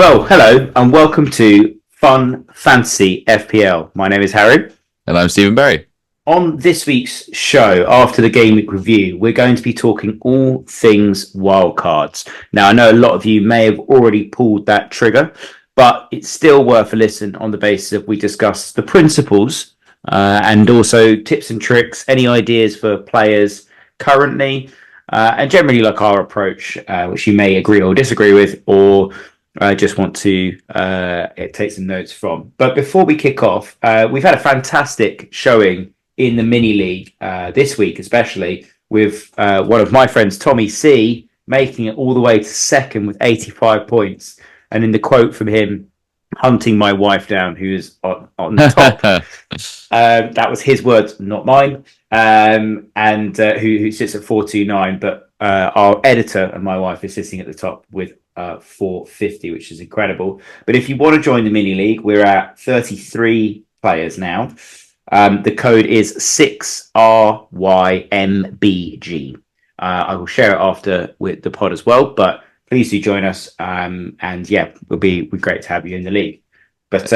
Well, hello and welcome to Fun Fantasy FPL. My name is Harry. And I'm Stephen Berry. On this week's show, after the game week review, we're going to be talking all things wildcards. Now, I know a lot of you may have already pulled that trigger, but it's still worth a listen on the basis of we discuss the principles and also tips and tricks, any ideas for players currently, and generally like our approach, which you may agree or disagree with, or I just want to take some notes from. But before we kick off, we've had a fantastic showing in the mini league this week, especially with one of my friends, Tommy C, making it all the way to second with 85 points. And in the quote from him, hunting my wife down, who's on top. That was his words, not mine. And who sits at 429. But our editor and my wife is sitting at the top with 450, which is incredible. But if you want to join the mini league, we're at 33 players now. The code is 6RYMBG. I will share it after with the pod as well, but please do join us. And yeah, we'll be great to have you in the league. But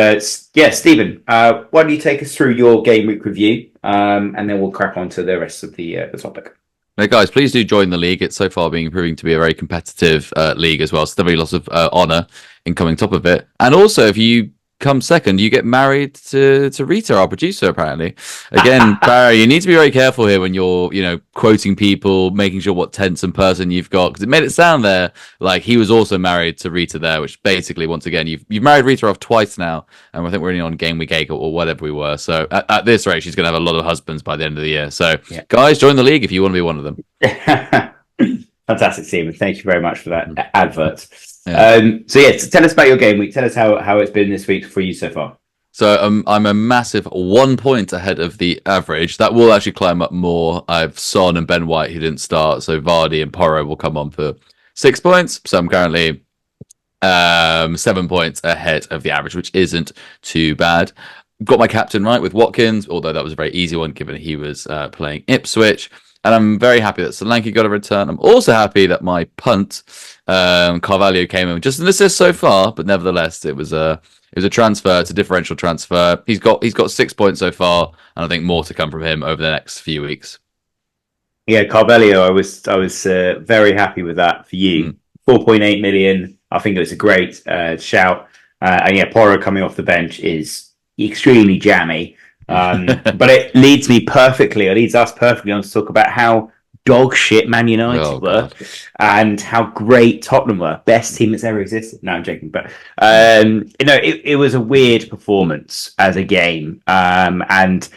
yeah, Stephen, why don't you take us through your game week review, and then we'll crack on to the rest of the topic. Now, guys, please do join the league. It's so far proving to be a very competitive league as well. So there'll be lots of honour in coming top of it. And also, if you come second, you get married to Rita, our producer, apparently. Again, Barry, you need to be very careful here when you're, quoting people, making sure what tense and person you've got, because it made it sound there like he was also married to Rita there, which basically, once again, you've married Rita off twice now, and I think we're only on game week 8 or whatever we were. So at this rate, she's going to have a lot of husbands by the end of the year. So, Guys, join the league if you want to be one of them. Fantastic, Stephen. Thank you very much for that advert. Yeah. Tell us about your game week. Tell us how it's been this week for you so far. So I'm a massive 1 point ahead of the average. That will actually climb up more. I have Son and Ben White who didn't start, so Vardy and Porro will come on for 6 points. So I'm currently 7 points ahead of the average, which isn't too bad. Got my captain right with Watkins, although that was a very easy one given he was playing Ipswich. And I'm very happy that Solanke got a return. I'm also happy that my punt, Carvalho, came in with just an assist so far, but nevertheless, it was a transfer. It's a differential transfer. He's got 6 points so far, and I think more to come from him over the next few weeks. Yeah, Carvalho, I was very happy with that for you. 4.8 million. I think it was a great shout. And yeah, Porro coming off the bench is extremely jammy. But it leads us perfectly on to talk about how dog shit Man United were and how great Tottenham were. Best team that's ever existed. No, I'm joking. But it was a weird performance as a game. And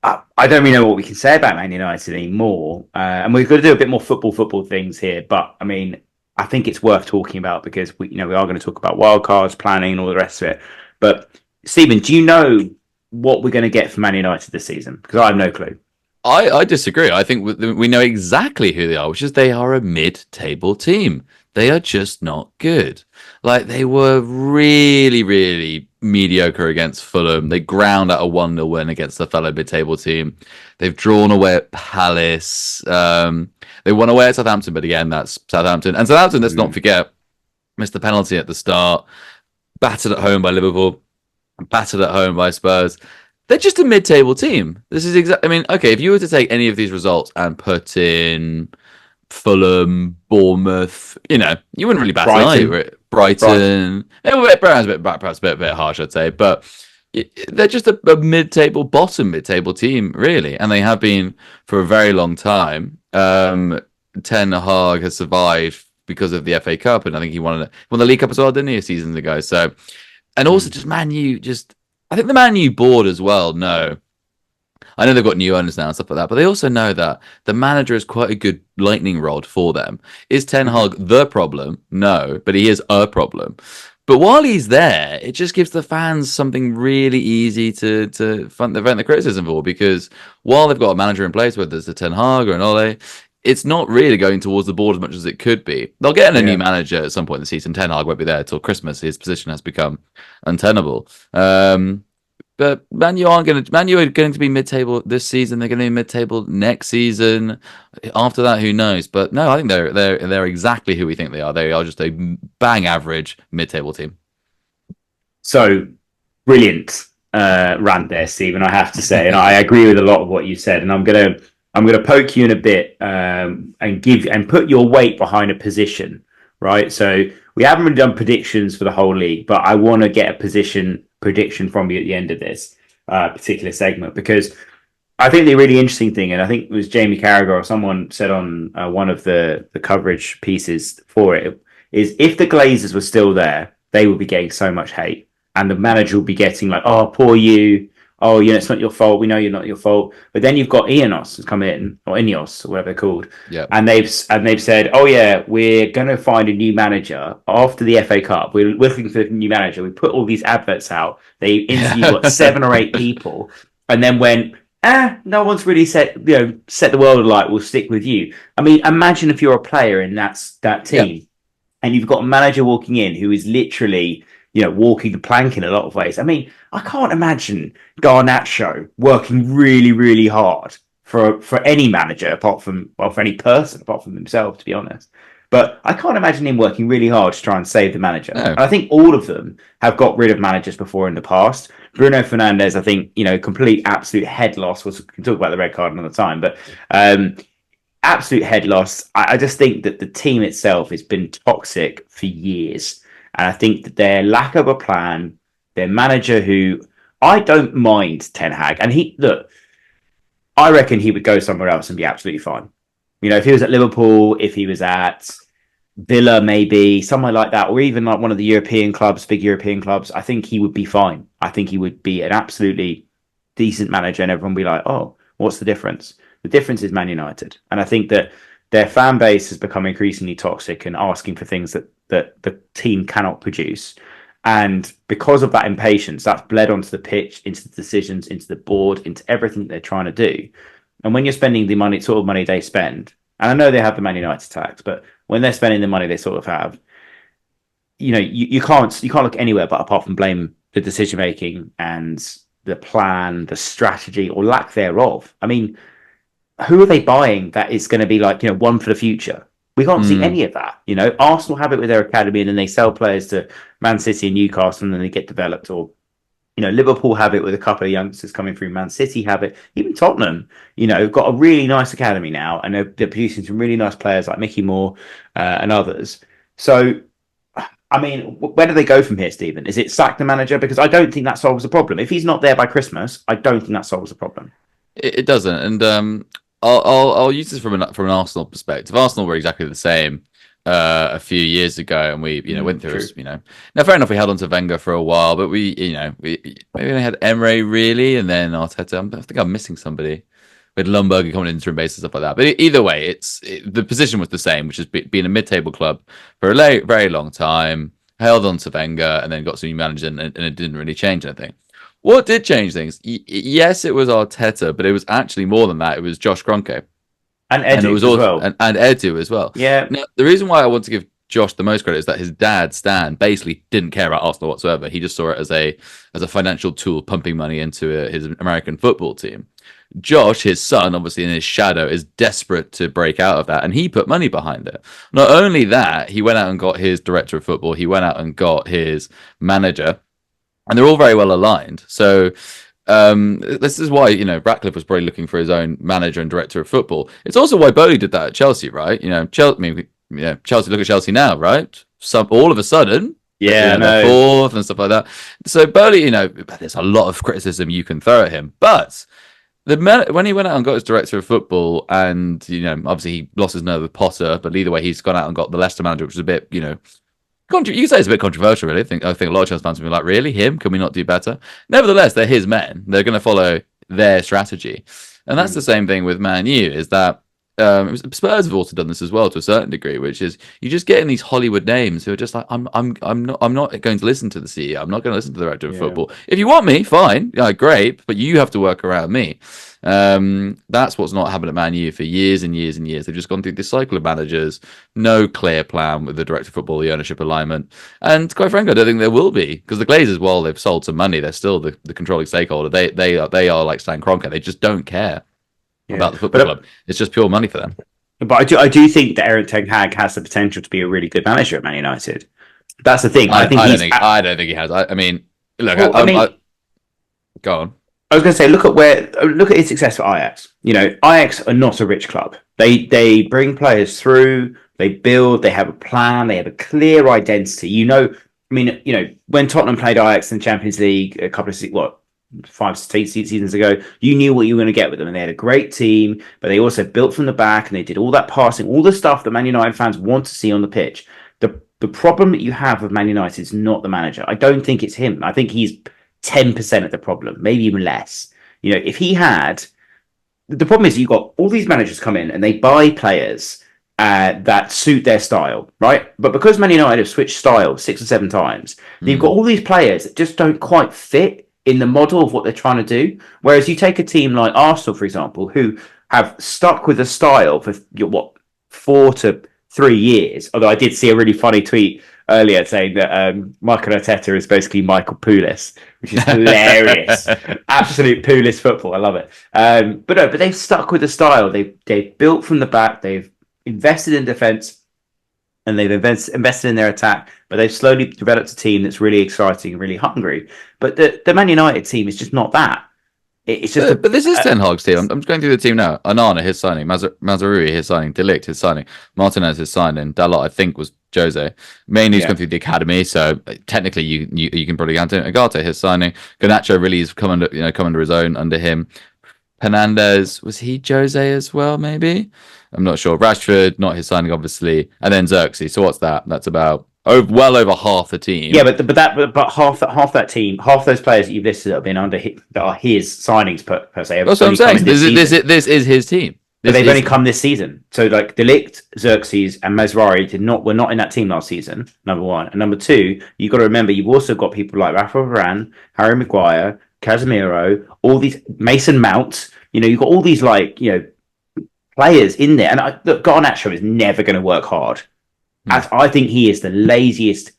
I don't really know what we can say about Man United anymore. And we've got to do a bit more football things here. But I mean, I think it's worth talking about because we are going to talk about wildcards, planning, and all the rest of it. But Stephen, do you know what we're going to get from Man United this season? Because I have no clue. I disagree. I think we know exactly who they are, which is they are a mid-table team. They are just not good. Like, they were really, really mediocre against Fulham. They ground out a 1-0 win against a fellow mid-table team. They've drawn away at Palace. They won away at Southampton, but again, that's Southampton. And Southampton, let's not forget, missed the penalty at the start. Battered at home by Liverpool. Battered at home by Spurs. They're just a mid-table team. This is exactly. I mean, okay, if you were to take any of these results and put in Fulham, Bournemouth, you wouldn't really bat an eye. Brighton. Brighton's perhaps a bit harsh, I'd say, but they're just a mid-table, bottom mid-table team, really, and they have been for a very long time. Ten Hag has survived because of the FA Cup, and I think he won the League Cup as well, didn't he, a season ago? So. And also just Man U, I think the Man U board as well know. I know they've got new owners now and stuff like that, but they also know that the manager is quite a good lightning rod for them. Is Ten Hag the problem? No, but he is a problem. But while he's there, it just gives the fans something really easy to vent the criticism for, because while they've got a manager in place, whether it's a Ten Hag or an Ole, it's not really going towards the board as much as it could be. They'll get in a new manager at some point in the season. Ten Hag won't be there till Christmas. His position has become untenable. But But Man U are going to be mid-table this season. They're going to be mid-table next season. After that, who knows? But no, I think they're exactly who we think they are. They are just a bang average mid-table team. So brilliant rant there, Stephen. I have to say, and I agree with a lot of what you said. And I'm gonna poke you in a bit and put your weight behind a position, right? So we haven't really done predictions for the whole league, but I want to get a prediction from you at the end of this particular segment, because I think the really interesting thing, and I think it was Jamie Carragher or someone said on one of the coverage pieces for it, is if the Glazers were still there, they would be getting so much hate. And the manager will be getting like, oh, poor you. Oh, it's not your fault. We know you're not your fault. But then you've got Ineos has come in, or Ineos, or whatever they're called. Yeah. And they've said, oh yeah, we're going to find a new manager after the FA Cup. We're looking for a new manager. We put all these adverts out. They interviewed 7 or 8 people, and then went, no one's really set the world alight. We'll stick with you. I mean, imagine if you're a player in that team, and you've got a manager walking in who is literally, walking the plank in a lot of ways. I mean, I can't imagine Garnacho working really, really hard for any manager for any person apart from himself, to be honest. But I can't imagine him working really hard to try and save the manager. No. And I think all of them have got rid of managers before in the past. Bruno Fernandes, I think, complete, absolute head loss. We can talk about the red card another time, but absolute head loss. I just think that the team itself has been toxic for years. And I think that their lack of a plan, their manager, who I don't mind Ten Hag, and I reckon he would go somewhere else and be absolutely fine. If he was at Liverpool, if he was at Villa, maybe somewhere like that, or even like one of the European clubs, big European clubs, I think he would be fine. I think he would be an absolutely decent manager, and everyone would be like, oh, what's the difference? The difference is Man United. And I think that their fan base has become increasingly toxic and asking for things that the team cannot produce. And because of that impatience, that's bled onto the pitch, into the decisions, into the board, into everything they're trying to do. And when you're spending the money, sort of money they spend, and I know they have the Man United tax, but when they're spending the money they sort of have, you can't look anywhere but apart from blame the decision making and the plan, the strategy, or lack thereof. I mean, who are they buying that is going to be like, one for the future? We can't see any of that. Arsenal have it with their academy, and then they sell players to Man City and Newcastle, and then they get developed. Or, Liverpool have it with a couple of youngsters coming through. Man City have it. Even Tottenham, have got a really nice academy now, and they're producing some really nice players like Mickey Moore and others. So, I mean, where do they go from here, Stephen? Is it sack the manager? Because I don't think that solves the problem. If he's not there by Christmas, I don't think that solves the problem. It doesn't, and I'll use this from an Arsenal perspective. Arsenal were exactly the same a few years ago, and we went through Now, fair enough, we held on to Wenger for a while, but we maybe only had Emre really, and then Arteta. I think I'm missing somebody with Lundberg coming in interim basis, stuff like that. But either way, the position was the same, which is being a mid-table club for a very long time, held on to Wenger, and then got some new manager, and it didn't really change anything. What did change things? Yes, it was Arteta, but it was actually more than that. It was Josh Kroenke. And Edu as well. And Edu as well. Yeah. Now, the reason why I want to give Josh the most credit is that his dad, Stan, basically didn't care about Arsenal whatsoever. He just saw it as a financial tool, pumping money into his American football team. Josh, his son, obviously in his shadow, is desperate to break out of that, and he put money behind it. Not only that, he went out and got his director of football. He went out and got his manager. And they're all very well aligned. So this is why, Ratcliffe was probably looking for his own manager and director of football. It's also why Bowley did that at Chelsea, right? Chelsea, look at Chelsea now, right? All of a sudden, they're fourth and stuff like that. So Bowley, there's a lot of criticism you can throw at him. But when he went out and got his director of football, and, obviously he lost his nerve with Potter, but either way, he's gone out and got the Leicester manager, which is a bit, you say it's a bit controversial, really. I think a lot of Chelsea fans will be like, really? Him? Can we not do better? Nevertheless, they're his men. They're going to follow their strategy. And that's the same thing with Man U, is that Spurs have also done this as well to a certain degree, which is you just getting these Hollywood names who are just like, I'm not going to listen to the CEO. I'm not going to listen to the director of Yeah. football. If you want me, fine, great, but you have to work around me. That's what's not happened at Man U for years and years and years. They've just gone through this cycle of managers, no clear plan with the director of football, the ownership alignment, and quite frankly, I don't think there will be because the Glazers, while they've sold some money, they're still the controlling stakeholder. They are like Stan Kroenke. They just don't care Yeah. about the football club. It's just pure money for them. But I do think that Eric Ten Hag has the potential to be a really good manager at Man United. That's the thing. I don't think he has. I mean, look, well, go on. I was going to say, look at his success for Ajax. Ajax are not a rich club. They bring players through, they build, they have a plan, they have a clear identity. When Tottenham played Ajax in the Champions League a couple of 5 6 seasons ago, you knew what you were going to get with them, and they had a great team. But they also built from the back, and they did all that passing, all the stuff that Man United fans want to see on the pitch. The problem that you have with Man United is not the manager. I don't think it's him. I think he's 10% of the problem, maybe even less. If he had, the problem is you've got all these managers come in and they buy players that suit their style, right? But because Man United have switched style 6 or 7 times, you've got all these players that just don't quite fit in the model of what they're trying to do. Whereas you take a team like Arsenal, for example, who have stuck with a style for 4 to 3 years. Although I did see a really funny tweet earlier saying that Michael Arteta is basically Michael Pulis, which is hilarious. Absolute Pulis football. I love it. But they've stuck with the style. They've built from the back. They've invested in defence. And they've invested in their attack, but they've slowly developed a team that's really exciting and really hungry. But the Man United team is just not that. It's just. But this is Ten Hag's team. I'm just going through the team now. Anana, his signing. Mazraoui, his signing. De Ligt, his signing. Martinez, his signing. Dalot, I think, was Jose. Mainly he's gone through the academy, so technically you can probably count it. Agate, his signing. Garnacho really has come under his own under him. Hernandez, was he Jose as well? Maybe. I'm not sure. Rashford, not his signing, obviously, and then Xerxes. So what's that? That's about well over half the team. Yeah, but half that team, half those players that you've listed have been that are his signings per se. That's what I'm saying. This is his team. But they've only come this season. So like De Ligt, Xerxes, and Mazraoui were not in that team last season. Number one, and number two, you've got to remember you've also got people like Rafa Varane, Harry Maguire, Casemiro, all these Mason Mount. You've got all these players in there, and Garnacho is never going to work hard. As I think he is the laziest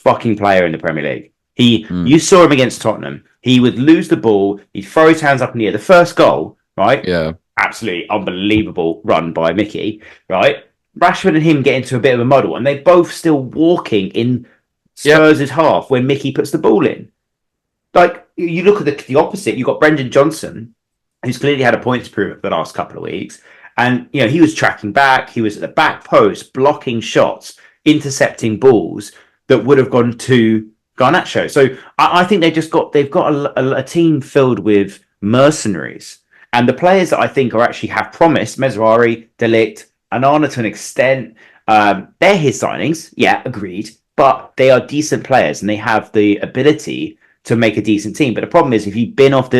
fucking player in the Premier League. You saw him against Tottenham. He would lose the ball. He'd throw his hands up in the air. The first goal, right? Yeah. Absolutely unbelievable run by Mickey, right? Rashford and him get into a bit of a muddle, and they're both still walking in Spurs' half when Mickey puts the ball in. Like, you look at the opposite. You've got Brendan Johnson, who's clearly had a point to prove for the last couple of weeks. And, he was tracking back. He was at the back post, blocking shots, intercepting balls that would have gone to Garnacho. So I think they've got a team filled with mercenaries. And the players that I think actually have promise, Mazraoui, De Ligt, Anana to an extent, they're his signings. Yeah, agreed. But they are decent players and they have the ability to make a decent team. But the problem is if you bin off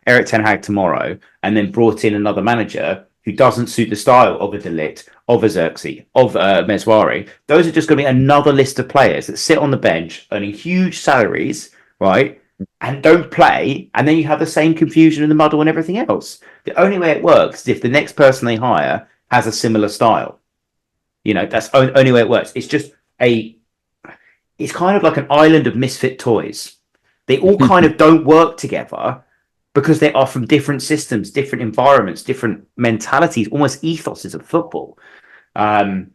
Eric Ten Hag tomorrow and then brought in another manager who doesn't suit the style of a De Ligt, of a Xerxes, of Mazraoui, those are just going to be another list of players that sit on the bench earning huge salaries, right? And don't play, and then you have the same confusion and the muddle and everything else. The only way it works is if the next person they hire has a similar style. That's the only way it works. It's just it's kind of like an island of misfit toys. They all kind of don't work together because they are from different systems, different environments, different mentalities, almost ethoses of football. I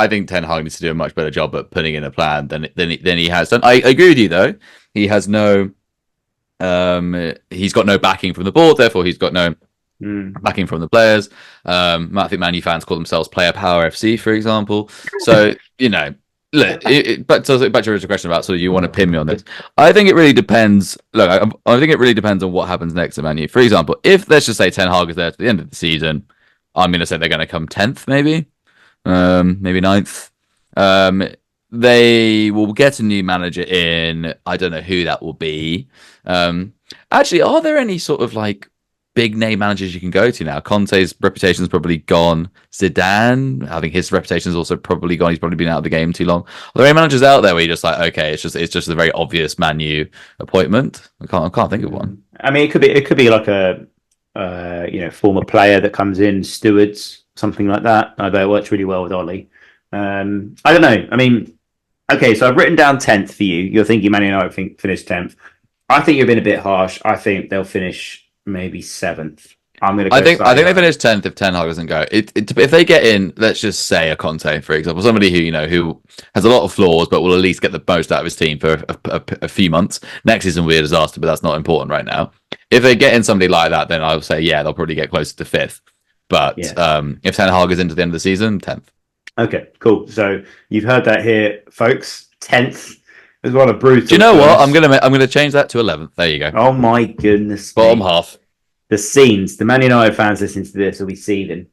think Ten Hag needs to do a much better job at putting in a plan than he has done. I agree with you though. He has he's got no backing from the board, therefore he's got no backing from the players. I think Man U fans call themselves Player Power FC, for example. So look, back to your question about you want to pin me on this. I think it really depends. Look, I think it really depends on what happens next at Man U. For example, if let's just say Ten Hag is there to the end of the season, I'm going to say they're going to come 10th, maybe 9th. They will get a new manager in. I don't know who that will be. Actually, are there any sort of big name managers you can go to now. Conte's reputation is probably gone. Zidane, I think his reputation is also probably gone. He's probably been out of the game too long. Are there any managers out there where you're just like, okay, it's just a very obvious Man U appointment? I can't think of one. I mean, it could be like a former player that comes in, stewards, something like that. I bet it works really well with Ollie. I don't know. I mean, okay, so I've written down 10th for you. You're thinking Man United finish 10th. I think you've been a bit harsh. I think they'll finish maybe 7th. I'm going to. I think they finish 10th if Ten Hag doesn't go. If they get in, let's just say a Conte, for example, somebody who has a lot of flaws, but will at least get the most out of his team for a few months. Next season will be a disaster, but that's not important right now. If they get in somebody like that, then I'll say they'll probably get closer to 5th. But if Ten Hag is into the end of the season, 10th. Okay, cool. So you've heard that here, folks. 10th. There's a lot of brutal. Do you know what? I'm gonna change that to 11th. There you go. Oh my goodness. Bottom half. The scenes. The Man United fans listening to this will be seething,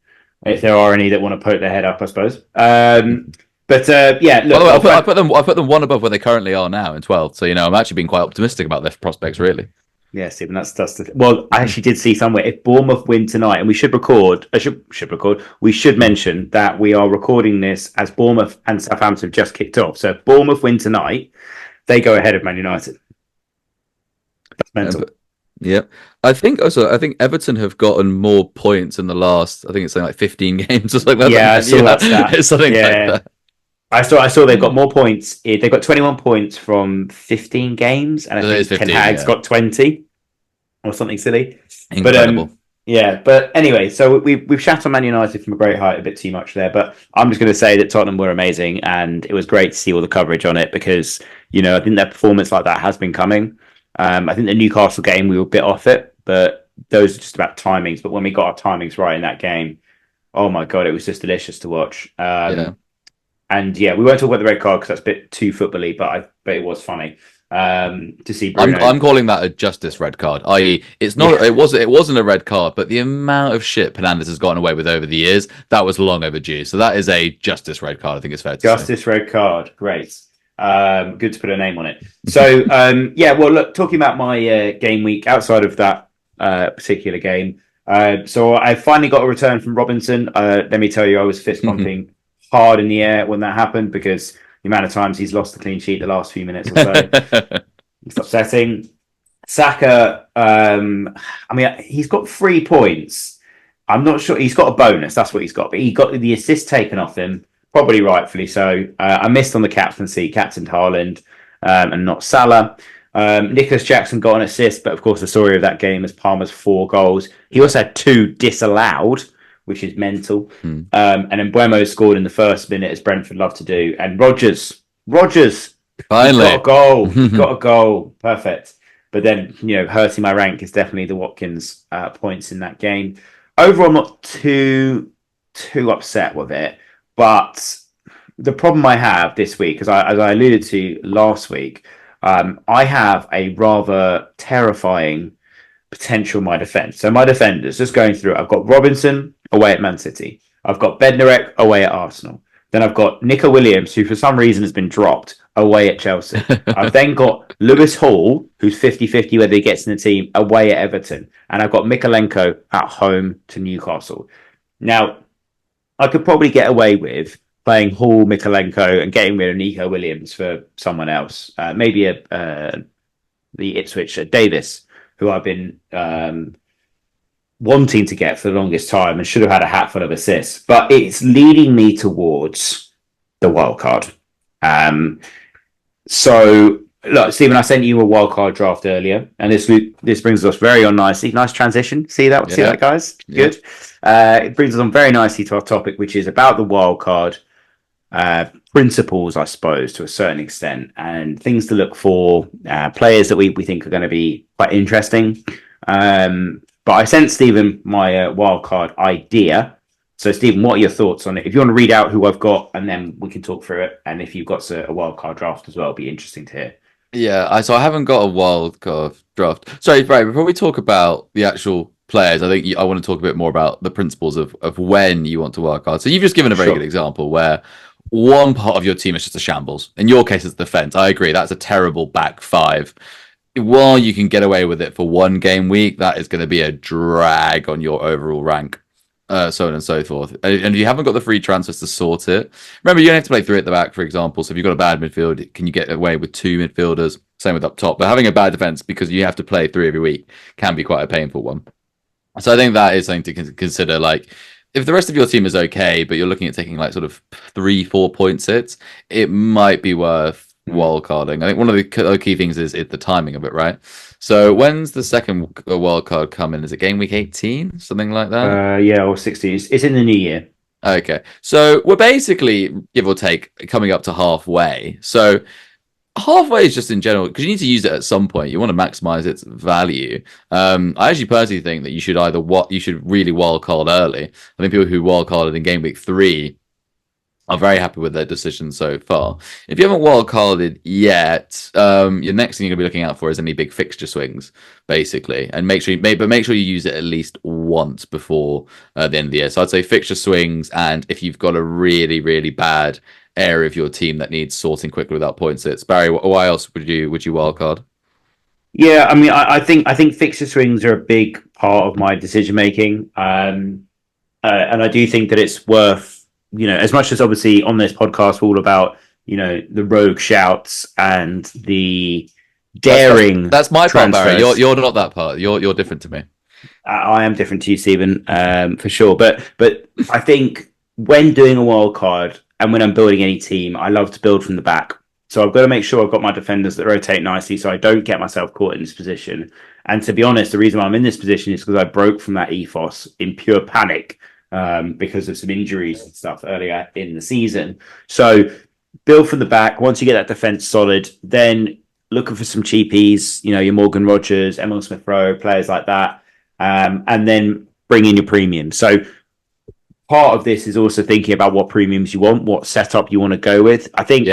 if there are any that want to poke their head up, I suppose. But yeah. Look, by the way, I put them one above where they currently are now in 12th. So I'm actually being quite optimistic about their prospects, really. Yeah, Stephen, that's well, I actually did see somewhere if Bournemouth win tonight, and we should record. We should mention that we are recording this as Bournemouth and Southampton have just kicked off. So if Bournemouth win tonight, they go ahead of Man United. That's mental. Yeah, I think Everton have gotten more points in the last. I think it's something like 15 games or something like that. Yeah, I saw that stat. It's something like that. I saw they've got more points. They've got 21 points from 15 games, and I think Ten Hag's got 20 or something silly. Incredible. But anyway, so we've shat on Man United from a great height a bit too much there, but I'm just going to say that Tottenham were amazing, and it was great to see all the coverage on it because I think their performance like that has been coming. I think the Newcastle game we were a bit off it, but those are just about timings. But when we got our timings right in that game, oh my god, it was just delicious to watch. And we won't talk about the red card because that's a bit too football-y, but it was funny to see Bruno. I'm calling that a justice red card. I.e., it's not. It wasn't a red card, but the amount of shit Fernandes has gotten away with over the years, that was long overdue. So that is a justice red card. I think it's fair to say. Justice red card, great. Good to put a name on it. So well, look, talking about my game week outside of that particular game. So I finally got a return from Robinson. Let me tell you, I was fist pumping hard in the air when that happened because the amount of times he's lost the clean sheet the last few minutes or so. It's upsetting. Saka, he's got 3 points. I'm not sure. He's got a bonus. That's what he's got. But he got the assist taken off him, probably rightfully so. I missed on the captaincy, captained Haaland and not Salah. Nicholas Jackson got an assist, but of course the story of that game is Palmer's 4 goals. He also had 2 disallowed, which is mental. And then Buemo scored in the first minute, as Brentford love to do. And Rogers, finally got a goal. Got a goal. Perfect. But then, hurting my rank is definitely the Watkins points in that game. Overall, I'm not too upset with it. But the problem I have this week, as I alluded to last week, I have a rather terrifying potential in my defence. So my defenders, just going through it, I've got Robinson away at Man City. I've got Bednarek away at Arsenal. Then I've got Nico Williams, who for some reason has been dropped, away at Chelsea. I've then got Lewis Hall, who's 50-50 whether he gets in the team, away at Everton. And I've got Mikalenko at home to Newcastle. Now, I could probably get away with playing Hall, Mikalenko, and getting rid of Nico Williams for someone else. Maybe the Ipswich Davis, who I've been wanting to get for the longest time and should have had a hatful of assists. But it's leading me towards the wild card. So, look, Stephen, I sent you a wild card draft earlier, and this brings us very on nicely. Nice transition. See that? Yeah. See that, guys? Yeah. Good. It brings us on very nicely to our topic, which is about the wild card principles, I suppose, to a certain extent, and things to look for, players that we think are going to be quite interesting. But I sent Stephen my wildcard idea. So, Stephen, what are your thoughts on it? If you want to read out who I've got, and then we can talk through it. And if you've got a wildcard draft as well, it'll be interesting to hear. Yeah, so I haven't got a wildcard draft. Sorry, right, before we talk about the actual players, I think I want to talk a bit more about the principles of when you want to wildcard. So you've just given a very good example where one part of your team is just a shambles. In your case, it's defense. I agree. That's a terrible back 5. while you can get away with it for one game week, that is going to be a drag on your overall rank. So on and so forth. And if you haven't got the free transfers to sort it, remember you don't have to play three at the back, for example. So if you've got a bad midfield, can you get away with two midfielders? Same with up top. But having a bad defense because you have to play three every week can be quite a painful one. So I think that is something to consider. Like, if the rest of your team is okay, but you're looking at taking like sort of 3-4 point hits, it might be worth wildcarding. I think one of the key things is the timing of it, right? So when's the second wildcard come in? Is it game week 18, something like that? Yeah, or 60. It's in the new year. Okay, so we're basically, give or take, coming up to halfway. So halfway is just in general because you need to use it at some point. You want to maximize its value. I actually personally think that you should you should really wildcard early. I think people who wildcarded in game week 3 are very happy with their decision so far. If you haven't wildcarded yet, your next thing you're gonna be looking out for is any big fixture swings, basically, and make sure you use it at least once before the end of the year. So I'd say fixture swings, and if you've got a really really bad area of your team that needs sorting quickly without points hits, Barry, why else would you wildcard? Yeah, I mean, I think fixture swings are a big part of my decision making, and I do think that it's worth, as much as obviously on this podcast we're all about, the rogue shouts and the daring. That's my part, Barry. transfers. You're not that part. You're different to me. I am different to you, Stephen, for sure. But I think when doing a wild card and when I'm building any team, I love to build from the back. So I've got to make sure I've got my defenders that rotate nicely so I don't get myself caught in this position. And to be honest, the reason why I'm in this position is because I broke from that ethos in pure panic because of some injuries and stuff earlier in the season. So build from the back. Once you get that defense solid, then looking for some cheapies, your Morgan Rogers, Emil Smith Rowe, players like that. And then bring in your premium. So part of this is also thinking about what premiums you want, what setup you want to go with. I think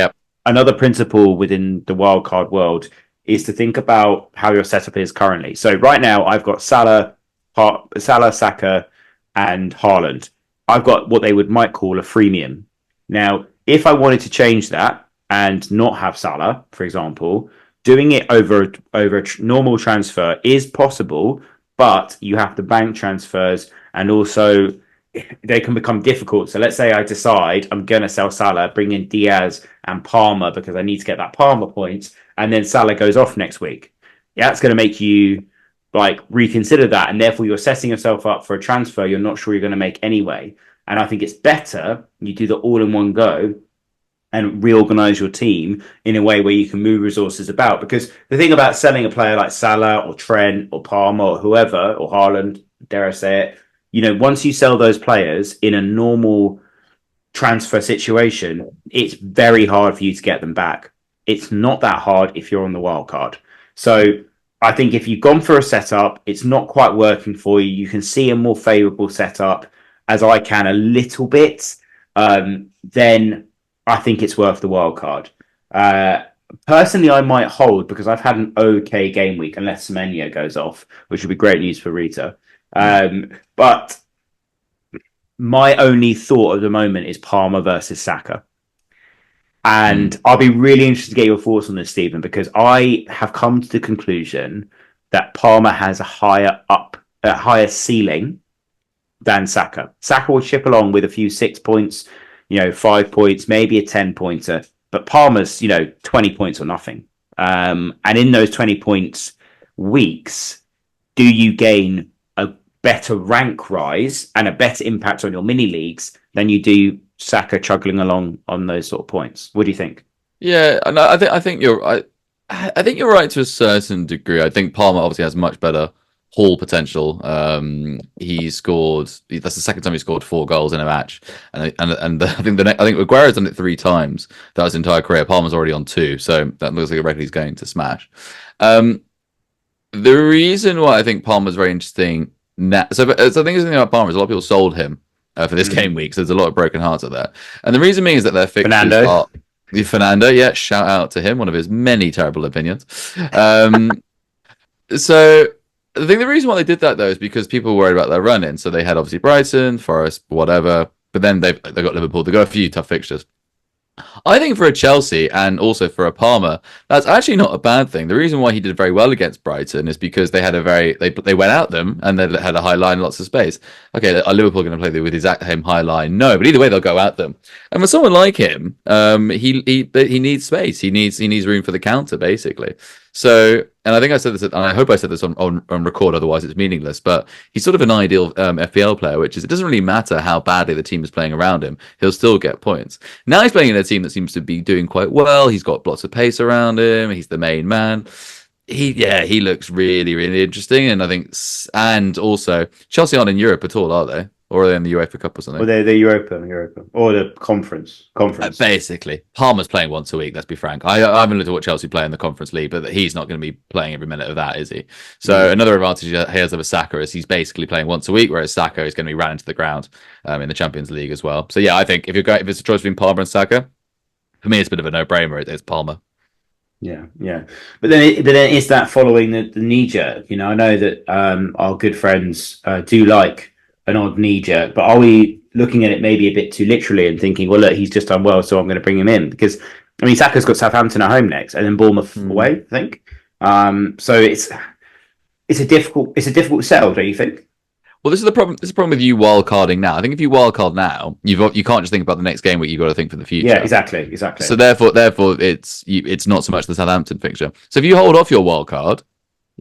another principle within the wildcard world is to think about how your setup is currently. So right now I've got Salah, Saka, and Haaland. I've got what they might call a freemium. Now, if I wanted to change that and not have Salah, for example, doing it over a normal transfer is possible, but you have to bank transfers, and also they can become difficult. So let's say I decide I'm going to sell Salah, bring in Diaz and Palmer because I need to get that Palmer points, and then Salah goes off next week. Yeah, it's going to make you reconsider that, and therefore you're setting yourself up for a transfer you're not sure you're going to make anyway. And I think it's better you do the all in one go and reorganize your team in a way where you can move resources about. Because the thing about selling a player like Salah or Trent or Palmer or whoever, or Haaland, dare I say it, once you sell those players in a normal transfer situation, it's very hard for you to get them back. It's not that hard if you're on the wild card. So I think if you've gone for a setup, it's not quite working for you, you can see a more favourable setup, as I can a little bit, then I think it's worth the wild card. Personally, I might hold because I've had an okay game week unless Semenyo goes off, which would be great news for Rita. But my only thought at the moment is Palmer versus Saka. And I'll be really interested to get your thoughts on this, Stephen, because I have come to the conclusion that Palmer has a higher ceiling than Saka. Saka will chip along with a few 6 points, 5 points, maybe a 10-pointer. But Palmer's, 20 points or nothing. And in those 20 points weeks, do you gain a better rank rise and a better impact on your mini leagues than you do Saka chugging along on those sort of points? What do you think? Yeah, and I think you're I think you're right to a certain degree. I think Palmer obviously has much better haul potential. He scored. That's the second time he scored 4 goals in a match, and I think Aguero's done it 3 times throughout his entire career. Palmer's already on 2, so that looks like a record he's going to smash. The reason why I think Palmer's very interesting now, so I think the thing about Palmer is a lot of people sold him for this game week, so there's a lot of broken hearts out there, and the reason being is that their fixtures are Fernando. Yeah, shout out to him, one of his many terrible opinions. So I think the reason why they did that though is because people were worried about their run-in. So they had obviously Brighton, Forest, whatever, but then they got Liverpool. They got a few tough fixtures. I think for a Chelsea and also for a Palmer, that's actually not a bad thing. The reason why he did very well against Brighton is because they had they went out them and they had a high line, lots of space. Okay, are Liverpool going to play with the exact same high line? No, but either way they'll go at them. And for someone like him, he needs space. He needs room for the counter basically. So, and I think I said this, and I hope I said this on record, otherwise it's meaningless. But he's sort of an ideal FPL player, which is it doesn't really matter how badly the team is playing around him; he'll still get points. Now he's playing in a team that seems to be doing quite well. He's got lots of pace around him. He's the main man. He looks really, really interesting. And I think, and also Chelsea aren't in Europe at all, are they? Or are they in the UEFA Cup or something? Well, they're Europa, or the conference. Basically, Palmer's playing once a week. Let's be frank. I haven't looked at what Chelsea play in the Conference League, but he's not going to be playing every minute of that, is he? So another advantage he has over Saka is he's basically playing once a week, whereas Saka is going to be ran into the ground in the Champions League as well. So yeah, I think if it's a choice between Palmer and Saka, for me it's a bit of a no-brainer. It's Palmer. Yeah. But then is that following the knee jerk? I know that our good friends do like an odd knee jerk, but are we looking at it maybe a bit too literally and thinking, well, look, he's just done well, so I'm going to bring him in? Because Saka's got Southampton at home next, and then Bournemouth away, I think. So it's a difficult sell, don't you think? Well, this is the problem. This is the problem with you wildcarding now. I think if you wildcard now, you can't just think about the next game week. You've got to think for the future. Yeah, exactly. So therefore, it's not so much the Southampton fixture. So if you hold off your wildcard,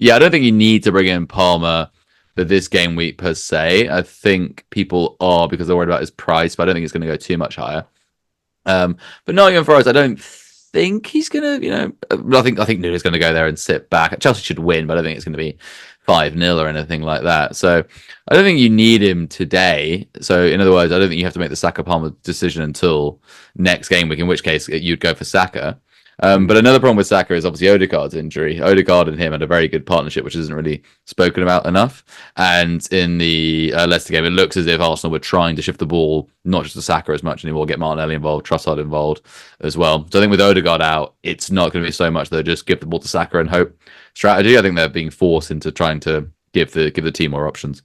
I don't think you need to bring in Palmer for this game week per se. I think people are because they're worried about his price, but I don't think it's going to go too much higher. But Nottingham Forest, I don't think he's going to. I think Nuno's going to go there and sit back. Chelsea should win, but I don't think it's going to be 5-0 or anything like that. So I don't think you need him today. So in other words, I don't think you have to make the Saka Palmer decision until next game week, in which case you'd go for Saka. But another problem with Saka is obviously Odegaard's injury. Odegaard and him had a very good partnership, which isn't really spoken about enough. And in the Leicester game, it looks as if Arsenal were trying to shift the ball, not just to Saka as much anymore, get Martinelli involved, Trossard involved as well. So I think with Odegaard out, it's not going to be so much they'll just give the ball to Saka and hope strategy. I think they're being forced into trying to give the team more options.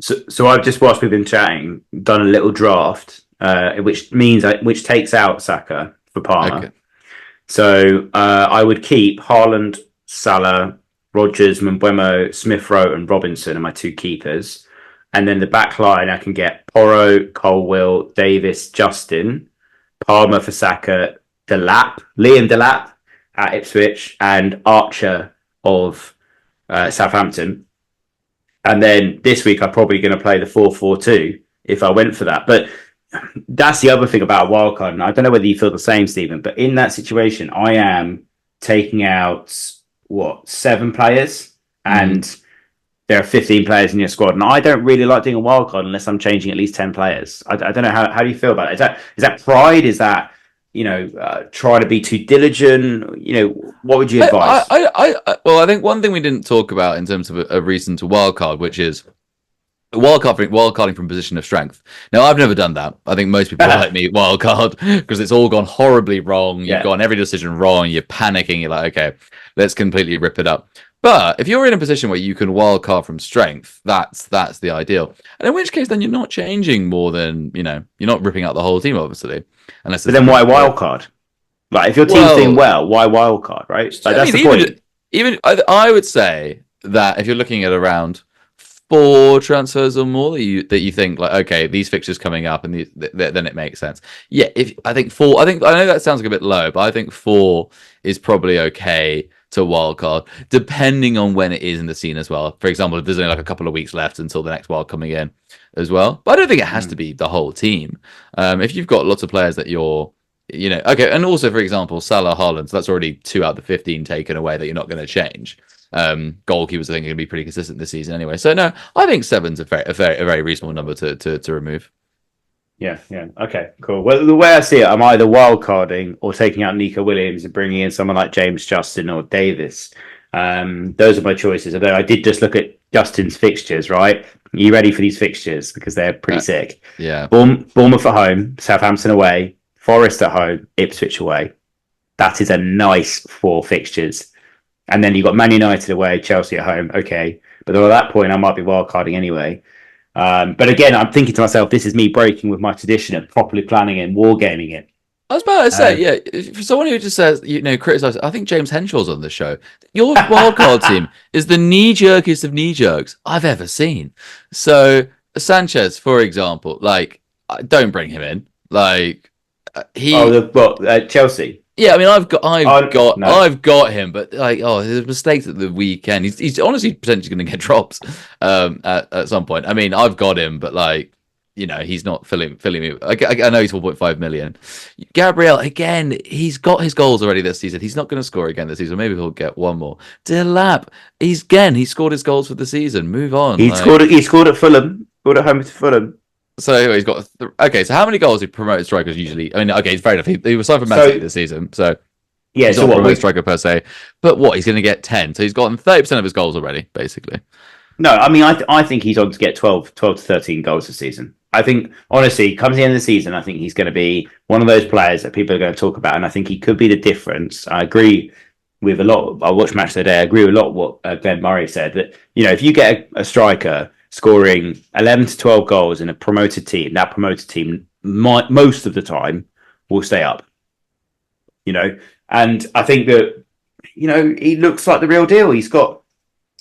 So I've just, whilst we've been chatting, done a little draft, which takes out Saka for Palmer. Okay. So I would keep Haaland, Salah, Rodgers, Mbeumo, Smith-Rowe and Robinson are my two keepers. And then the back line, I can get Porro, Colwill, Davis, Justin, Palmer for Saka, Liam Delap at Ipswich, and Archer of Southampton. And then this week, I'm probably going to play the 4-4-2 if I went for that. But that's the other thing about wildcard, and I don't know whether you feel the same, Stephen, but in that situation, I am taking out 7 players, and there are 15 players in your squad, and I don't really like doing a wildcard unless I'm changing at least 10 players. I don't know how do you feel about it? Is that pride? Is that try to be too diligent? What would you advise? Well, I think one thing we didn't talk about in terms of a reason to wildcard, which is wildcarding from position of strength. Now, I've never done that. I think most people like me wildcard because it's all gone horribly wrong. You've gotten every decision wrong. You're panicking. You're like, okay, let's completely rip it up. But if you're in a position where you can wildcard from strength, that's the ideal. And in which case, then you're not changing more than you're not ripping out the whole team, obviously. But then why wildcard? Like if your team's doing well, why wildcard? Right? Like, that's the point. Even I would say that if you're looking at around 4 transfers or more that you think like, okay, these fixtures coming up, and then it makes sense. Yeah, I think 4. I know that sounds like a bit low, but I think 4 is probably okay to wildcard, depending on when it is in the season as well. For example, if there's only like a couple of weeks left until the next wild coming in as well. But I don't think it has to be the whole team. If you've got lots of players that you're, okay, and also for example, Salah, Haaland, so that's already 2 out of the 15 taken away that you're not going to change. Goalkeepers I think are going to be pretty consistent this season anyway. So no, I think 7's a very reasonable number to remove. Yeah. Okay, cool. Well, the way I see it, I'm either wildcarding or taking out Nico Williams and bringing in someone like James Justin or Davis. Those are my choices. Although I did just look at Justin's fixtures, right? Are you ready for these fixtures? Because they're pretty sick. Yeah. Bournemouth at home, Southampton away, Forest at home, Ipswich away. That is a nice 4 fixtures. And then you've got Man United away, Chelsea at home. Okay. But at that point, I might be wildcarding anyway. But again, I'm thinking to myself, this is me breaking with my tradition of properly planning and wargaming it. I was about to Uh, say, yeah, for someone who just says, criticize, I think James Henshaw's on the show. Your wildcard team is the knee-jerkest of knee-jerks I've ever seen. So, Sanchez, for example, like, don't bring him in. Like, oh, he, Chelsea. yeah, I mean, Oh no, I've got him, but like, oh, his mistakes at the weekend. He's honestly potentially going to get drops, at some point. I mean, I've got him, but like, he's not filling me. I know he's 4.5 million. Gabriel, again, he's got his goals already this season. He's not going to score again this season. Maybe he'll get one more. Delap, he scored his goals for the season. Move on. He scored at Fulham. Scored at home to Fulham. So anyway, he's got okay. So how many goals do promoted strikers usually? I mean, okay, it's fair enough. He was signed for Man City this season, so yeah. he's not a promoted striker per se. But what, he's going to get 10? So he's gotten 30% of his goals already, basically. No, I mean, I think he's on to get 12 to 13 goals this season. I think, honestly, comes the end of the season, I think he's going to be one of those players that people are going to talk about, and I think he could be the difference. I agree with a lot. I watched Match today. I agree with a lot of what Glenn Murray said, that, if you get a striker scoring 11 to 12 goals in a promoted team, that promoted team most of the time will stay up. And I think that, he looks like the real deal. He's got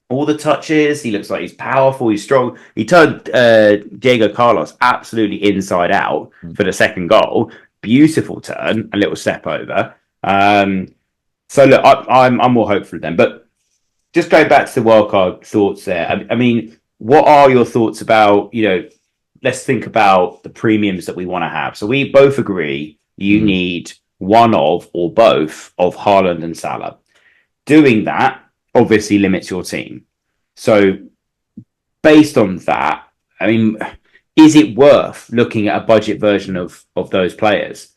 all the touches. He looks like he's powerful. He's strong. He turned Diego Carlos absolutely inside out for the second goal. Beautiful turn, a little step over. So look, I'm more hopeful than. But just going back to the wildcard thoughts there. I mean, what are your thoughts about, let's think about the premiums that we want to have. So we both agree you need one of or both of Haaland and Salah. Doing that obviously limits your team. So based on that, I mean, is it worth looking at a budget version of those players?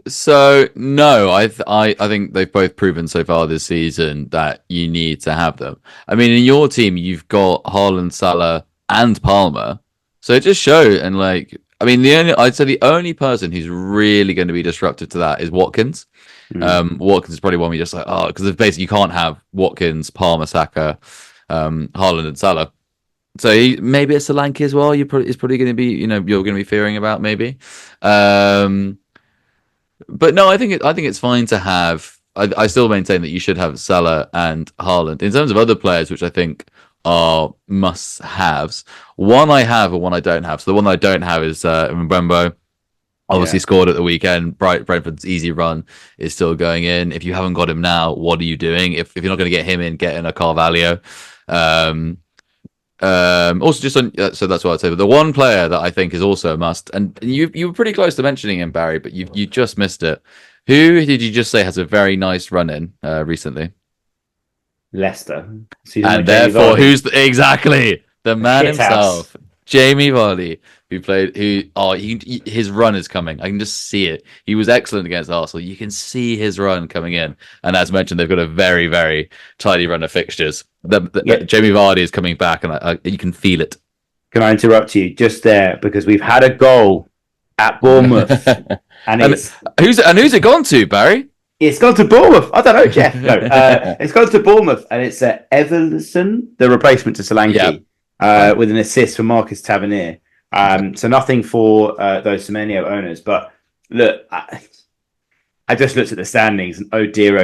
So no, I think they've both proven so far this season that you need to have them. I mean, in your team, you've got Haaland, Salah, and Palmer. So it just show and I mean, I'd say the only person who's really going to be disruptive to that is Watkins. Watkins is probably one we just because basically you can't have Watkins, Palmer, Saka, Haaland, and Salah. So maybe it's Solanke as well. It's probably going to be you're going to be fearing about maybe. But no, I think it's fine to have. I still maintain that you should have Salah and Haaland. In terms of other players, which I think are must-haves, one I have and one I don't have. So the one I don't have is Mbembo. Obviously scored at the weekend. Brentford's easy run is still going in. If you haven't got him now, what are you doing? If you're not going to get him in, get in a Carvalho. Also, just on, so that's what I'd say. But the one player that I think is also a must, and you were pretty close to mentioning him, Barry, but you just missed it. Who did you just say has a very nice run in recently? Leicester. And therefore, who's exactly the man himself, Jamie Vardy, his run is coming. I can just see it. He was excellent against Arsenal. You can see his run coming in. And as mentioned, they've got a very, very tidy run of fixtures. Jamie Vardy is coming back, and you can feel it. Can I interrupt you just there? Because we've had a goal at Bournemouth. and who's it gone to, Barry? It's gone to Bournemouth. I don't know, Jeff. No, it's gone to Bournemouth, and it's Everson, the replacement to Solanke, with an assist from Marcus Tavernier. So nothing for those Semenyo owners. But look, I just looked at the standings, and oh dear.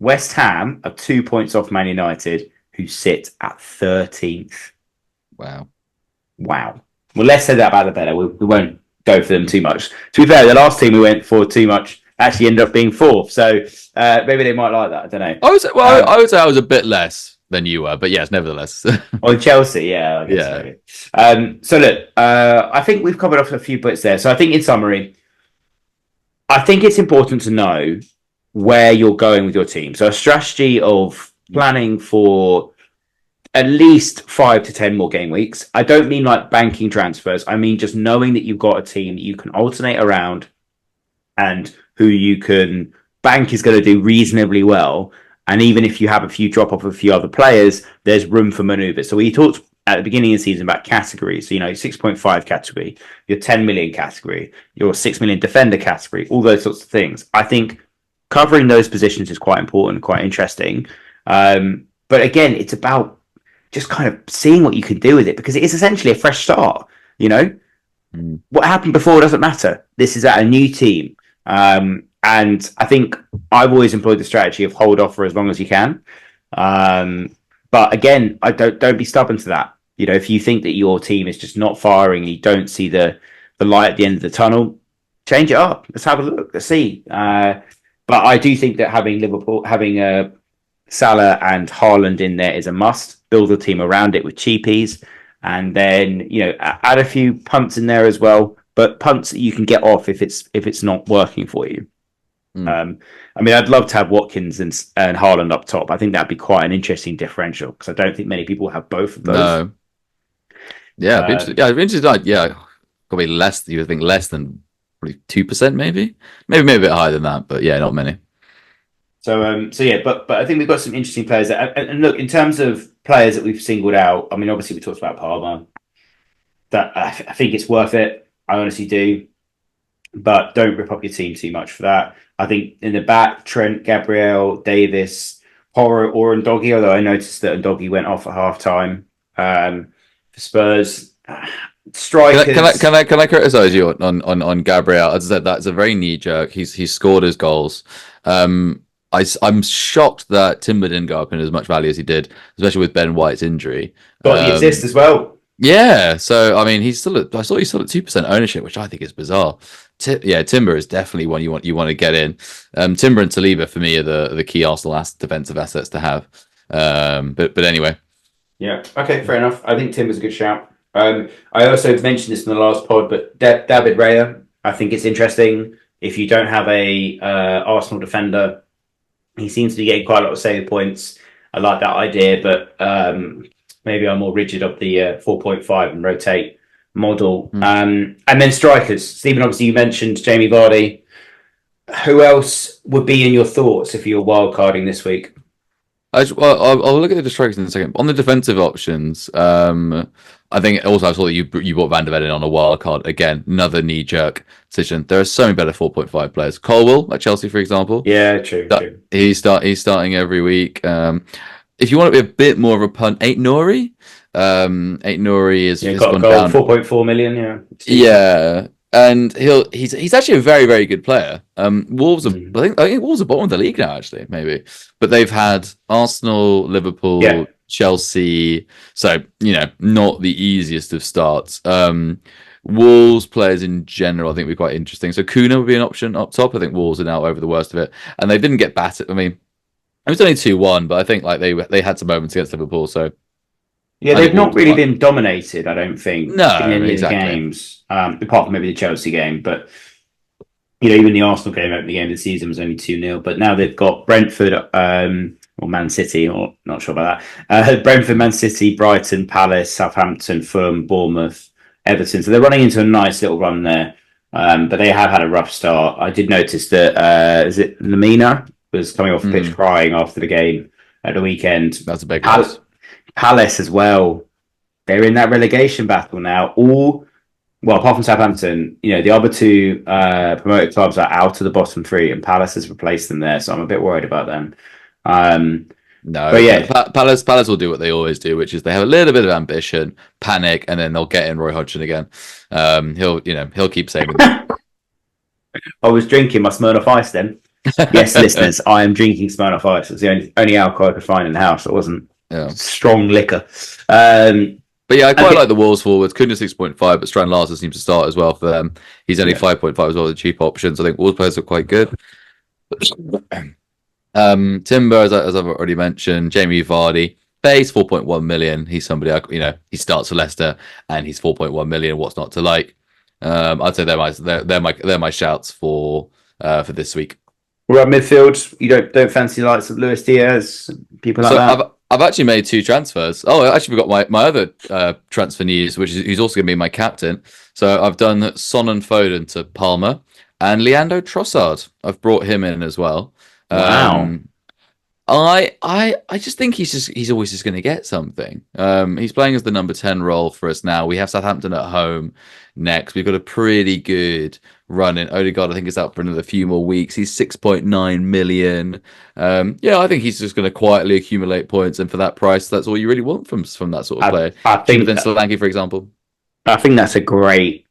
West Ham are 2 points off Man United, who sit at 13th. Wow. Well, let's say that about the better. We won't go for them too much. To be fair, the last team we went for too much actually ended up being fourth. So maybe they might like that. I don't know. I would say I was a bit less than you were, but yes, nevertheless. On Chelsea, yeah. I guess so. So look, I think we've covered off a few bits there. So I think in summary, I think it's important to know where you're going with your team. So a strategy of planning for at least 5 to 10 more game weeks. I don't mean like banking transfers. I mean just knowing that you've got a team that you can alternate around and who you can bank is going to do reasonably well. And even if you have a few drop off of a few other players, there's room for maneuver. So we talked at the beginning of the season about categories. So, 6.5 category, your 10 million category, your 6 million defender category, all those sorts of things. I think covering those positions is quite important, quite interesting. But again, it's about just kind of seeing what you can do with it, because it is essentially a fresh start. Mm. What happened before doesn't matter. This is at a new team. And I think I've always employed the strategy of hold off for as long as you can. But again, I don't be stubborn to that. If you think that your team is just not firing, you don't see the light at the end of the tunnel, change it up. Let's have a look. Let's see. But I do think that having Salah and Haaland in there is a must. Build a team around it with cheapies, and then add a few punts in there as well. But punts that you can get off if it's not working for you. I mean, I'd love to have Watkins and Haaland up top. I think that'd be quite an interesting differential because I don't think many people have both of those. No. Yeah, it'd be interesting. Yeah, it'd be interesting. Yeah, probably less. You would think less than probably 2%, maybe a bit higher than that, but yeah, not many. So yeah, but I think we've got some interesting players. And look, in terms of players that we've singled out, I mean, obviously we talked about Palmer. That I think it's worth it. I honestly do. But don't rip up your team too much for that. I think in the back, Trent, Gabriel, Davis, Porro, or Ndoggy, although I noticed that Ndoggy went off at half time. For Spurs, strikers. Can I criticize you on Gabriel? As I said, that's a very knee jerk. He's scored his goals. I'm shocked that Timber didn't go up in as much value as he did, especially with Ben White's injury. Got the assist as well. Yeah, so I mean, I saw he's still at 2% ownership, which I think is bizarre. Timber is definitely one you want to get in. Timber and Saliba for me are the key Arsenal defensive assets to have. But anyway. Yeah. Okay. Fair enough. I think Timber's a good shout. I also mentioned this in the last pod, but David Raya, I think it's interesting. If you don't have a Arsenal defender, he seems to be getting quite a lot of save points. I like that idea, but maybe I'm more rigid of the 4.5 and rotate model. And then strikers. Stephen, obviously you mentioned Jamie Vardy. Who else would be in your thoughts if you were wildcarding this week? I'll look at the strikers in a second. On the defensive options, I think also I saw that you bought Van der Ven on a wild card. Again, another knee-jerk decision. There are so many better 4.5 players. Colwill at Chelsea, for example. Yeah, true. He's starting every week. If you want to be a bit more of a punt, Eight Nori is got gone a goal, down 4.4 million. Yeah. Yeah. And he's actually a very, very good player. Wolves are, I think Wolves are bottom of the league now, actually, maybe. But they've had Arsenal, Liverpool, Chelsea, so not the easiest of starts. Wolves players in general, I think, would be quite interesting. So Kuna would be an option up top. I think Wolves are now over the worst of it, and they didn't get battered. I mean, it was only 2-1, but I think like they had some moments against Liverpool. So yeah, they've not really been dominated, I don't think, in any of the games, apart from maybe the Chelsea game. But, even the Arsenal game, opening game of the season was only 2-0. But now they've got Brentford or Man City, or not sure about that. Brentford, Man City, Brighton, Palace, Southampton, Fulham, Bournemouth, Everton. So they're running into a nice little run there. But they have had a rough start. I did notice that, is it Lamina was coming off the pitch crying after the game at the weekend. That's a big loss. Palace as well. They're in that relegation battle now. Apart from Southampton, the other two promoted clubs are out of the bottom three, and Palace has replaced them there. So I'm a bit worried about them. No, but yeah, Palace will do what they always do, which is they have a little bit of ambition, panic, and then they'll get in Roy Hodgson again. He'll keep saving them. I was drinking my Smirnoff Ice then. Yes, listeners, I am drinking Smirnoff Ice. It's the only alcohol I could find in the house. It wasn't strong liquor. But yeah, I quite like the Wolves forwards. Kuna 6.5, but Strand Larsen seems to start as well for them. He's only 5.5 as well, the cheap options. I think Wolves players are quite good. Timber, as I've already mentioned, Jamie Vardy, base 4.1 million. He's somebody he starts for Leicester and he's 4.1 million. What's not to like? I'd say they're my shouts for this week. We're at midfield. You don't fancy the likes of Luis Diaz, people like that. I've actually made 2 transfers. Oh, I actually forgot my other transfer news, which is who's also going to be my captain. So I've done Son and Foden to Palmer and Leandro Trossard. I've brought him in as well. Wow. I just think he's always just going to get something. He's playing as the number 10 role for us now. We have Southampton at home next. We've got a pretty good run in. Odegaard, I think, is out for another few more weeks. He's 6.9 million. I think he's just going to quietly accumulate points, and for that price, that's all you really want from that sort of player. I think than Solanke, for example. I think that's a great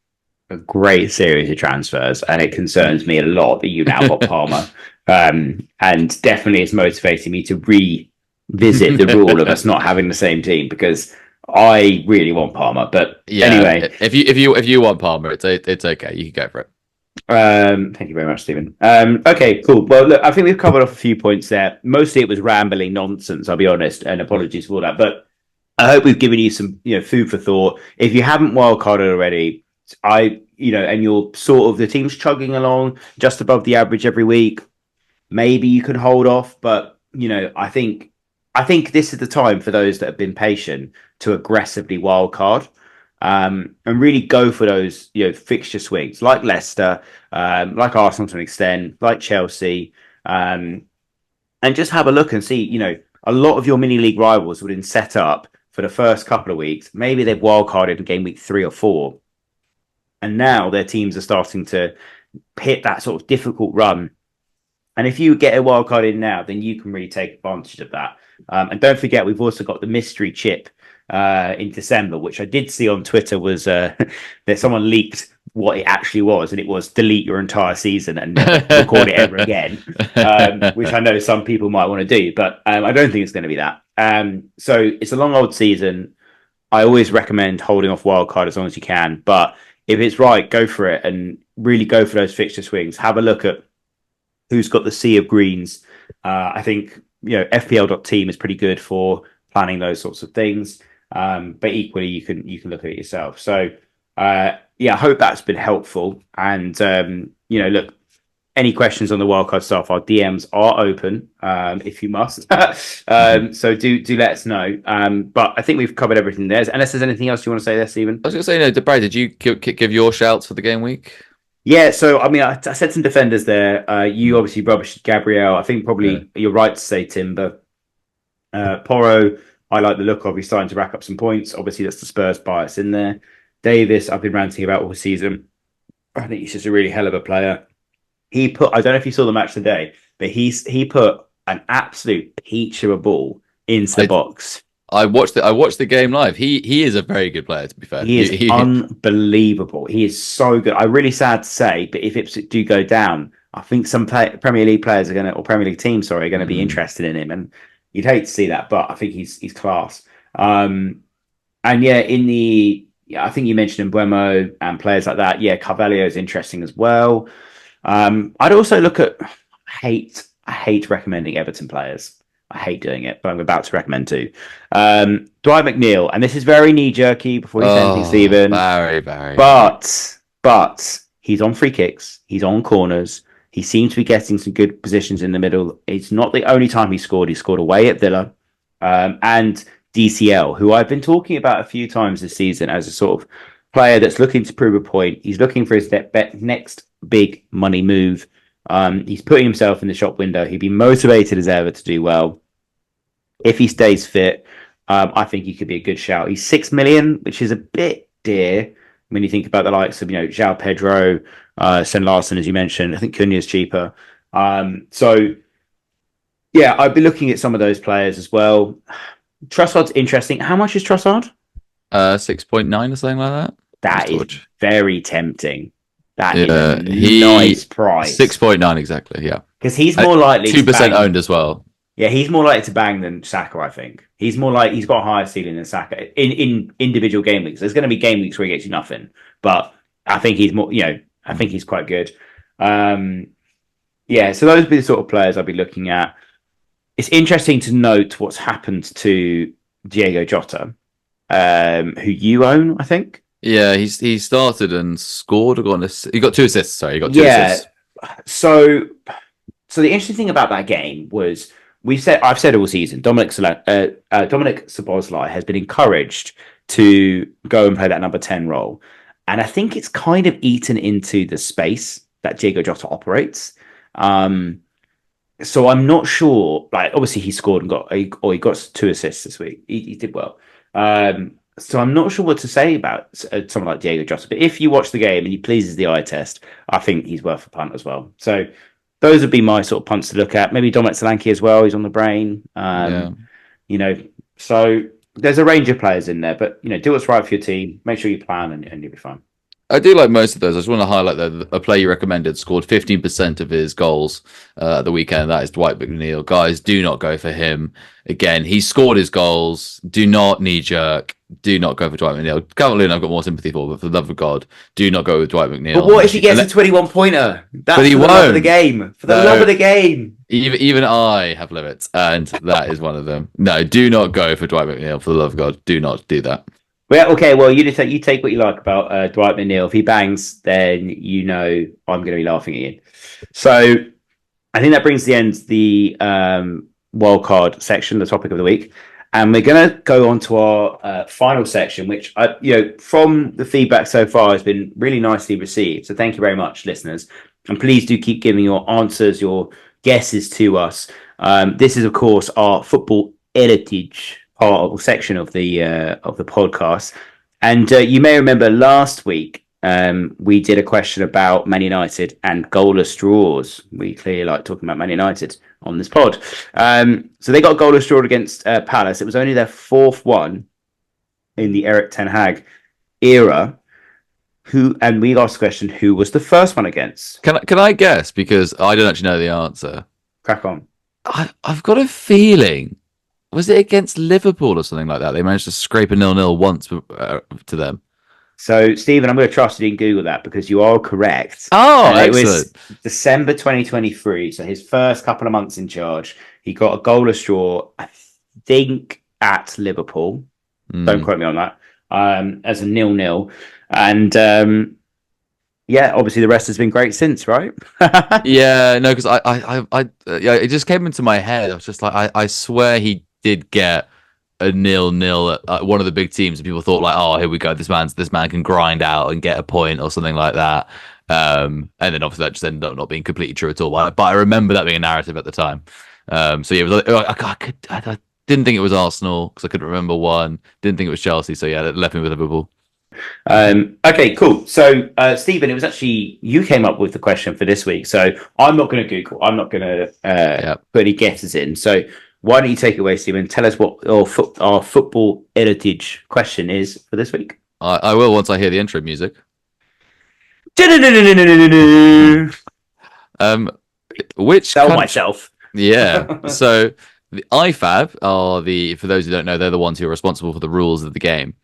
a great series of transfers, and it concerns me a lot that you now got Palmer. And definitely it's motivating me to revisit the rule of us not having the same team because I really want Palmer. But Yeah, anyway, if you want Palmer, it's okay. You can go for it. thank you very much, Stephen. Okay, cool. Well, look, I think we've covered off a few points there. Mostly it was rambling nonsense, I'll be honest, and apologies for that. But I hope we've given you some, food for thought. If you haven't wildcarded already, and you're sort of the team's chugging along just above the average every week, maybe you can hold off. But I think this is the time for those that have been patient to aggressively wildcard. And really go for those, fixture swings like Leicester, like Arsenal to an extent, like Chelsea, and just have a look and see. A lot of your mini league rivals would have been set up for the first couple of weeks. Maybe they've wildcarded in game week 3 or 4, and now their teams are starting to hit that sort of difficult run. And if you get a wildcard in now, then you can really take advantage of that. And don't forget, we've also got the mystery chip in December, which I did see on Twitter was that someone leaked what it actually was, and it was delete your entire season and never record it ever again, which I know some people might want to do, but I don't think it's going to be that. So it's a long old season. I always recommend holding off wildcard as long as you can, but if it's right, go for it and really go for those fixture swings. Have a look at who's got the sea of greens. I think FPL.team is pretty good for planning those sorts of things. But equally, you can look at it yourself. So, I hope that's been helpful. And look, any questions on the wildcard stuff, our DMs are open if you must. So do let us know. But I think we've covered everything there. Unless there's anything else you want to say there, Stephen. I was going to say, Brad, did you give your shouts for the game week? Yeah, so I mean, I said some defenders there. You obviously rubbished Gabriel. I think probably you're right to say Timber. Porro, I like the look of. He's starting to rack up some points. Obviously, that's the Spurs bias in there. Davis, I've been ranting about all season. I think he's just a really hell of a player. I don't know if you saw the match today, but he put an absolute peach of a ball into the box. I watched the game live. He is a very good player, to be fair. He is unbelievable. He is so good. I'm really sad to say, but if Ipswich do go down, I think some Premier League players or Premier League teams, are going to be interested in him. And you'd hate to see that, but I think he's class. And I think you mentioned Mbeumo and players like that. Yeah, Carvalho is interesting as well. I'd also look at. I hate recommending Everton players. I hate doing it, but I'm about to recommend two. Dwight McNeil, and this is very knee-jerky before you say anything, Stephen. Very. But he's on free kicks. He's on corners. He seems to be getting some good positions in the middle. It's not the only time he scored. He scored away at Villa. And DCL, who I've been talking about a few times this season as a sort of player that's looking to prove a point. He's looking for his next big money move. He's putting himself in the shop window. He'd be motivated as ever to do well. If he stays fit, I think he could be a good shout. He's 6 million, which is a bit dear when you think about the likes of, João Pedro, Sen Larson, as you mentioned. I think Cunha's cheaper. So, yeah, I'd be looking at some of those players as well. Trossard's interesting. How much is Trossard? 6.9 or something like that. That is very tempting. That is a nice price. 6.9 exactly, yeah. Because he's more likely 2% owned as well. Yeah, he's more likely to bang than Saka, I think. He's got a higher ceiling than Saka in individual game weeks. There's going to be game weeks where he gets you nothing. But I think he's more, I think he's quite good. So those would be the sort of players I'd be looking at. It's interesting to note what's happened to Diego Jota, who you own, I think. Yeah, he started and scored. He got 2 assists. Sorry, he got 2 assists. So the interesting thing about that game was I've said all season, Dominic Szoboszlai has been encouraged to go and play that number 10 role, and I think it's kind of eaten into the space that Diego Jota operates. So I'm not sure. Like, obviously, he scored and he got 2 assists this week. He did well. So I'm not sure what to say about someone like Diego Jota. But if you watch the game and he pleases the eye test, I think he's worth a punt as well. So those would be my sort of punts to look at. Maybe Dominic Solanke as well. He's on the brain. So there's a range of players in there. But, do what's right for your team. Make sure you plan and you'll be fine. I do like most of those. I just want to highlight that a player you recommended scored 15% of his goals at the weekend. That is Dwight McNeil. Guys, do not go for him. Again, he scored his goals. Do not knee jerk. Do not go for Dwight McNeil. Calvert-Lewin I've got more sympathy for, but for the love of God, do not go with Dwight McNeil. But what if he gets a 21-pointer? That's but he for the won't. love of the game. For the love of the game. Even I have limits, and that is one of them. No, do not go for Dwight McNeil. For the love of God, do not do that. Well, okay. Well, you take what you like about Dwight McNeil. If he bangs, then you know I'm going to be laughing at you. So I think that brings the end to the wildcard section, the topic of the week, and we're going to go on to our final section, which from the feedback so far has been really nicely received. So thank you very much, listeners, and please do keep giving your answers, your guesses to us. This is, of course, our football heritage part or section of the podcast, and you may remember last week we did a question about Man United and goalless draws. We clearly like talking about Man United on this pod. So they got a goalless draw against Palace. It was only their fourth one in the Erik ten Hag era. And we asked the question, who was the first one against? Can I guess, because I don't actually know the answer? Crack on. I've got a feeling. Was it against Liverpool or something like that? They managed to scrape a 0-0 once to them. So, Stephen, I'm going to trust you didn't Google that because you are correct. Oh, and excellent. It was December 2023. So his first couple of months in charge, he got a goalless draw, I think, at Liverpool. Don't quote me on that. As a 0-0. And obviously the rest has been great since, right? Yeah, no, because it just came into my head. I was just like, I swear he did get a 0-0 at one of the big teams, and people thought like, oh, here we go, this man can grind out and get a point or something like that. And then obviously that just ended up not being completely true at all. But I remember that being a narrative at the time. So yeah, it was, I didn't think it was Arsenal because I couldn't remember one. Didn't think it was Chelsea. So yeah, that left me with Liverpool. Okay, cool. So, Stephen, it was actually you came up with the question for this week. So I'm not going to Google. I'm not going to put any guesses in. So why don't you take it away, Stephen? Tell us what our football heritage question is for this week. I will once I hear the intro music. Which Sell myself. Yeah. So the IFAB are for those who don't know, they're the ones who are responsible for the rules of the game.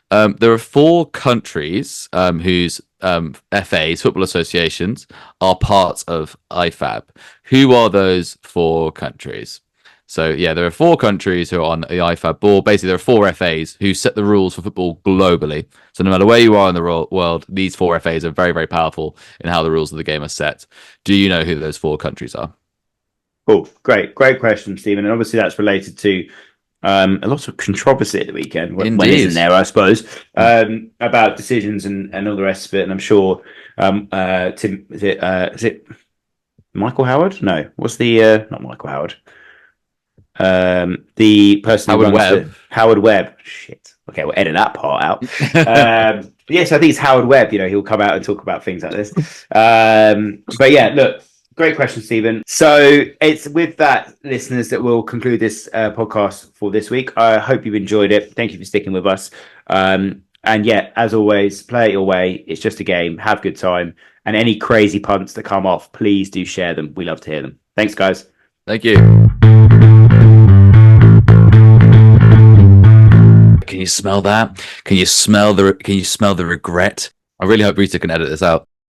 There are 4 countries whose FAs, football associations, are parts of IFAB. Who are those 4 countries? So yeah, there are 4 countries who are on the IFAB board. Basically, there are 4 FAs who set the rules for football globally. So no matter where you are in the world, these 4 FAs are very, very powerful in how the rules of the game are set. Do you know who those 4 countries are? Cool. Great question, Stephen. And obviously that's related to a lot of controversy at the weekend. When isn't there, I suppose, about decisions and all the rest of it. And I'm sure Tim, is it Michael Howard? No. What's the not Michael Howard? The person Howard Webb. Howard Webb. Shit. Okay, we'll edit that part out. Yes, I think it's Howard Webb. He'll come out and talk about things like this. But yeah, look. Great question, Stephen. So it's with that, listeners, that we'll conclude this podcast for this week. I hope you've enjoyed it. Thank you for sticking with us. And yeah, as always, play it your way. It's just a game. Have a good time. And any crazy punts that come off, please do share them. We love to hear them. Thanks, guys. Thank you. Can you smell that? Can you smell the regret? I really hope Rita can edit this out.